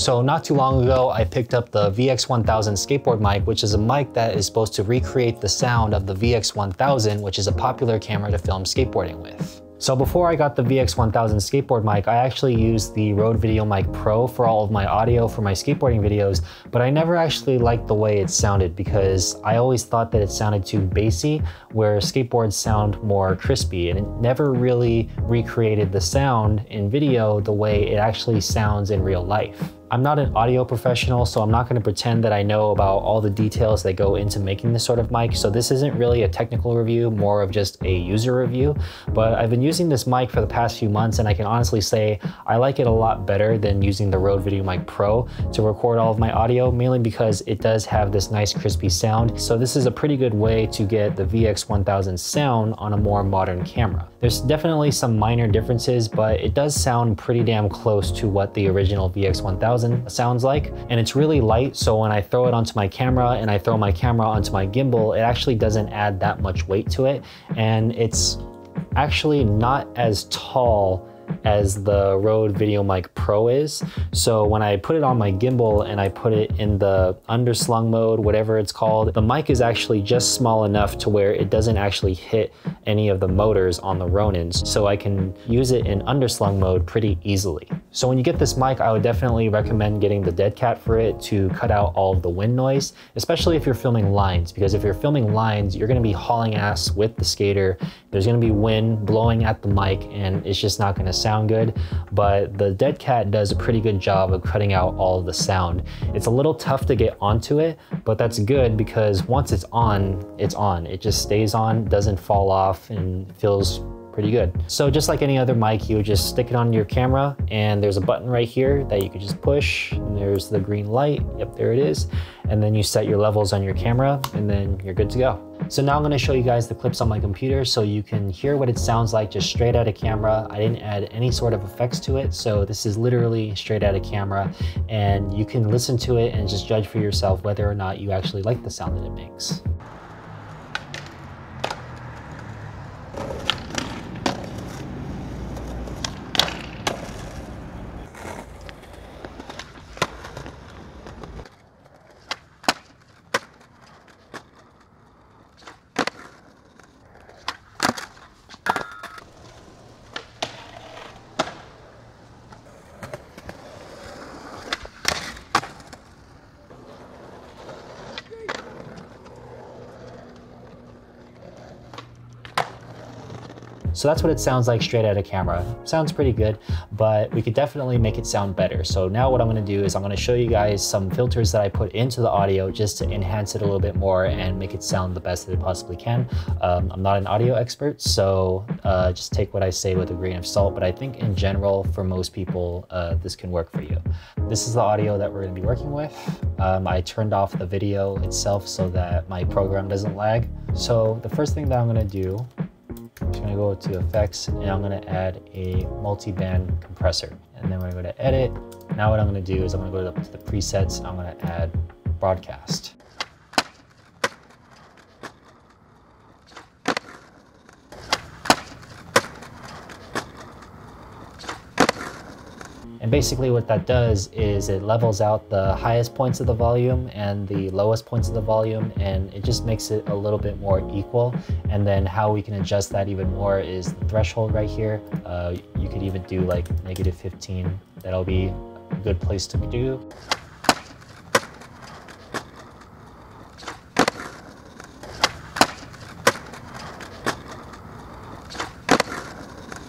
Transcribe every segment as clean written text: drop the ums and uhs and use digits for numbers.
So not too long ago, I picked up the VX1000 Skateboard mic, which is a mic that is supposed to recreate the sound of the VX1000, which is a popular camera to film skateboarding with. So before I got the VX1000 Skateboard mic, I actually used the Rode VideoMic Pro for all of my audio for my skateboarding videos, but I never actually liked the way it sounded because I always thought that it sounded too bassy, where skateboards sound more crispy, and it never really recreated the sound in video the way it actually sounds in real life. I'm not an audio professional, so I'm not going to pretend that I know about all the details that go into making this sort of mic, so this isn't really a technical review, more of just a user review. But I've been using this mic for the past few months, and I can honestly say I like it a lot better than using the Rode VideoMic Pro to record all of my audio, mainly because it does have this nice crispy sound. So this is a pretty good way to get the VX1000 sound on a more modern camera. There's definitely some minor differences, but it does sound pretty damn close to what the original VX1000 sounds like, and it's really light, so when I throw it onto my camera and I throw my camera onto my gimbal, it actually doesn't add that much weight to it, and it's actually not as tall as the Rode VideoMic Pro is. So when I put it on my gimbal and I put it in the underslung mode, whatever it's called, the mic is actually just small enough to where it doesn't actually hit any of the motors on the Ronins, so I can use it in underslung mode pretty easily. So when you get this mic, I would definitely recommend getting the dead cat for it to cut out all of the wind noise, especially if you're filming lines, because if you're filming lines, you're going to be hauling ass with the skater. There's going to be wind blowing at the mic and it's just not going to sound good. But the dead cat does a pretty good job of cutting out all of the sound. It's a little tough to get onto it, but that's good because once it's on, it's on. It just stays on, doesn't fall off, and feels pretty good. So just like any other mic, you would just stick it on your camera, and there's a button right here that you could just push, and there's the green light. Yep, there it is. And then you set your levels on your camera, and then you're good to go. So now I'm going to show you guys the clips on my computer so you can hear what it sounds like just straight out of camera. I didn't add any sort of effects to it, so this is literally straight out of camera, and you can listen to it and just judge for yourself whether or not you actually like the sound that it makes. So that's what it sounds like straight out of camera. Sounds pretty good, but we could definitely make it sound better. So now what I'm gonna do is I'm gonna show you guys some filters that I put into the audio just to enhance it a little bit more and make it sound the best that it possibly can. I'm not an audio expert, so just take what I say with a grain of salt, but I think in general, for most people, this can work for you. This is the audio that we're gonna be working with. I turned off the video itself so that my program doesn't lag. So the first thing that I'm gonna do, I'm just gonna go to effects, and I'm gonna add a multi-band compressor, and then we're gonna go to edit. Now what I'm gonna do is I'm gonna go to the presets, and I'm gonna add broadcast. And basically what that does is it levels out the highest points of the volume and the lowest points of the volume, and it just makes it a little bit more equal. And then how we can adjust that even more is the threshold right here. You could even do like -15. That'll be a good place to do.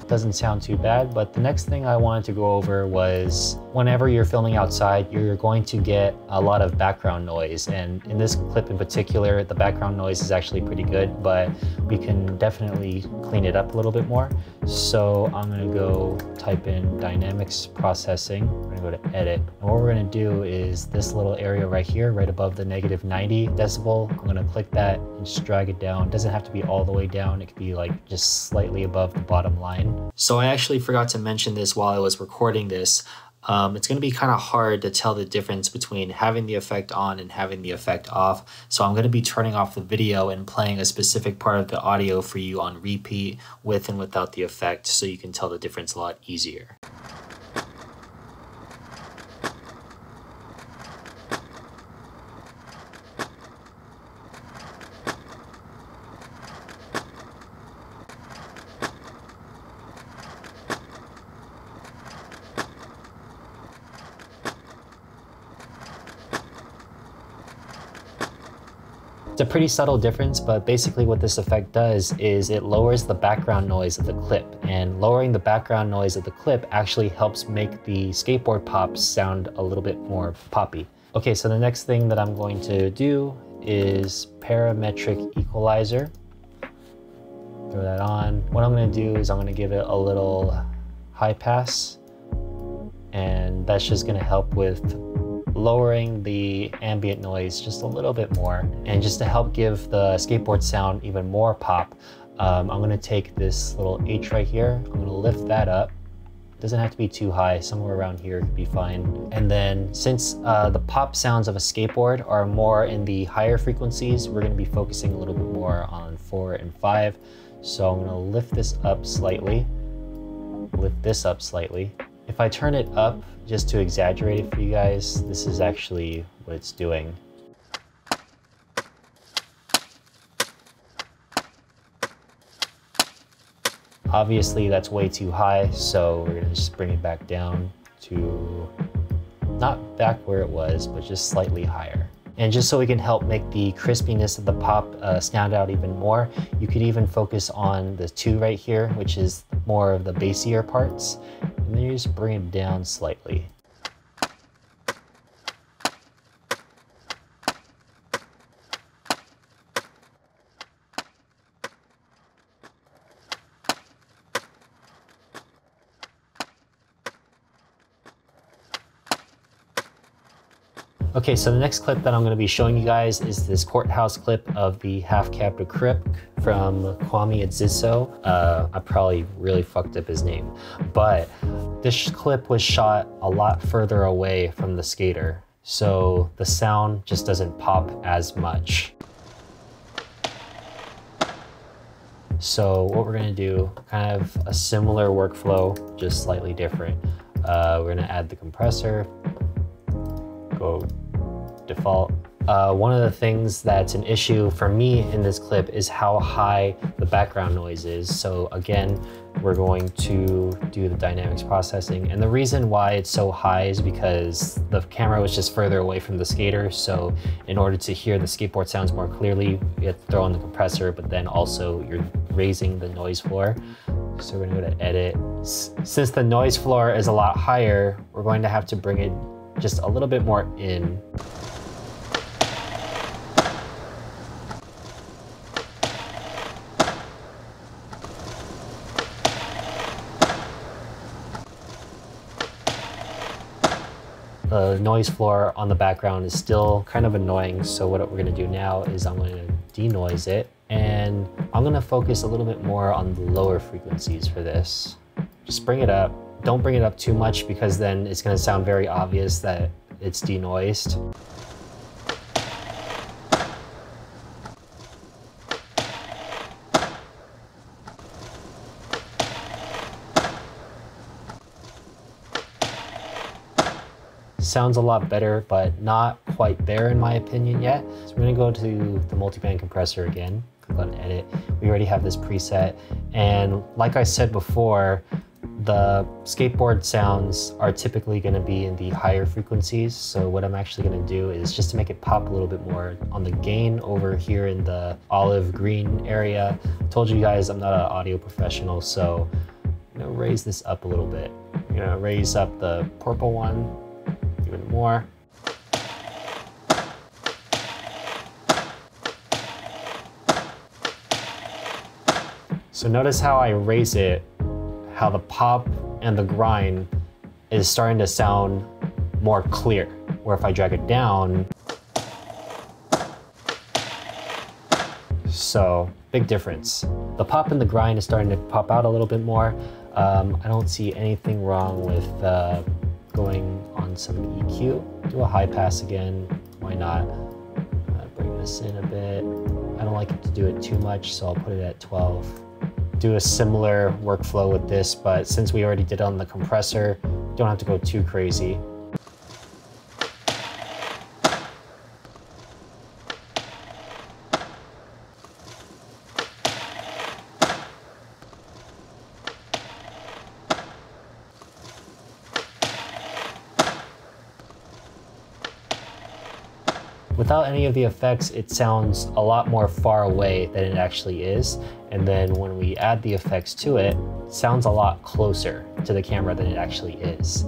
Doesn't sound too bad, but the next thing I wanted to go over was whenever you're filming outside, you're going to get a lot of background noise, and in this clip in particular, the background noise is actually pretty good, but we can definitely clean it up a little bit more. So I'm gonna go type in dynamics processing. We're gonna go to edit, and what we're gonna do is this little area right here, right above the -90 decibel. I'm gonna click that and just drag it down. It doesn't have to be all the way down. It could be like just slightly above the bottom line. So I actually forgot to mention this while I was recording this. It's going to be kind of hard to tell the difference between having the effect on and having the effect off. So I'm going to be turning off the video and playing a specific part of the audio for you on repeat with and without the effect, so you can tell the difference a lot easier. It's a pretty subtle difference, but basically what this effect does is it lowers the background noise of the clip, and lowering the background noise of the clip actually helps make the skateboard pops sound a little bit more poppy. Okay, so the next thing that I'm going to do is parametric equalizer. Throw that on. What I'm going to do is I'm going to give it a little high pass, and that's just going to help with lowering the ambient noise just a little bit more. And just to help give the skateboard sound even more pop, I'm going to take this little H right here. I'm going to lift that up. It doesn't have to be too high, somewhere around here could be fine. And then since the pop sounds of a skateboard are more in the higher frequencies, we're going to be focusing a little bit more on 4 and 5. So I'm going to lift this up slightly, lift this up slightly. If I turn it up just to exaggerate it for you guys, this is actually what it's doing. Obviously that's way too high, so we're gonna just bring it back down to, not back where it was, but just slightly higher. And just so we can help make the crispiness of the pop stand out even more, you could even focus on the 2 right here, which is more of the bassier parts. And then you just bring it down slightly. Okay, so the next clip that I'm going to be showing you guys is this courthouse clip of the half captive Crip from Kwame Edziso. I probably really fucked up his name, but this clip was shot a lot further away from the skater, so the sound just doesn't pop as much. So what we're going to do, kind of a similar workflow, just slightly different. We're going to add the compressor, go default. One of the things that's an issue for me in this clip is how high the background noise is. So again, we're going to do the dynamics processing. And the reason why it's so high is because the camera was just further away from the skater. So in order to hear the skateboard sounds more clearly, you have to throw in the compressor, but then also you're raising the noise floor. So we're gonna go to edit. Since the noise floor is a lot higher, we're going to have to bring it just a little bit more in. The noise floor on the background is still kind of annoying, so what we're going to do now is I'm going to denoise it, and I'm going to focus a little bit more on the lower frequencies for this. Just bring it up. Don't bring it up too much because then it's going to sound very obvious that it's denoised. Sounds a lot better, but not quite there in my opinion yet. So we're gonna go to the multiband compressor again, click on edit. We already have this preset. And like I said before, the skateboard sounds are typically gonna be in the higher frequencies. So what I'm actually gonna do is just to make it pop a little bit more on the gain over here in the olive green area. I told you guys I'm not an audio professional, so I'm gonna raise this up a little bit. I'm gonna raise up the purple one even more. So notice how I raise it, how the pop and the grind is starting to sound more clear. Where if I drag it down, so big difference. The pop and the grind is starting to pop out a little bit more. I don't see anything wrong with going on some EQ. Do a high pass again, why not? Bring this in a bit. I don't like it to do it too much, so I'll put it at 12. Do a similar workflow with this, but since we already did it on the compressor, don't have to go too crazy. Without any of the effects, it sounds a lot more far away than it actually is. And then when we add the effects to it, it sounds a lot closer to the camera than it actually is.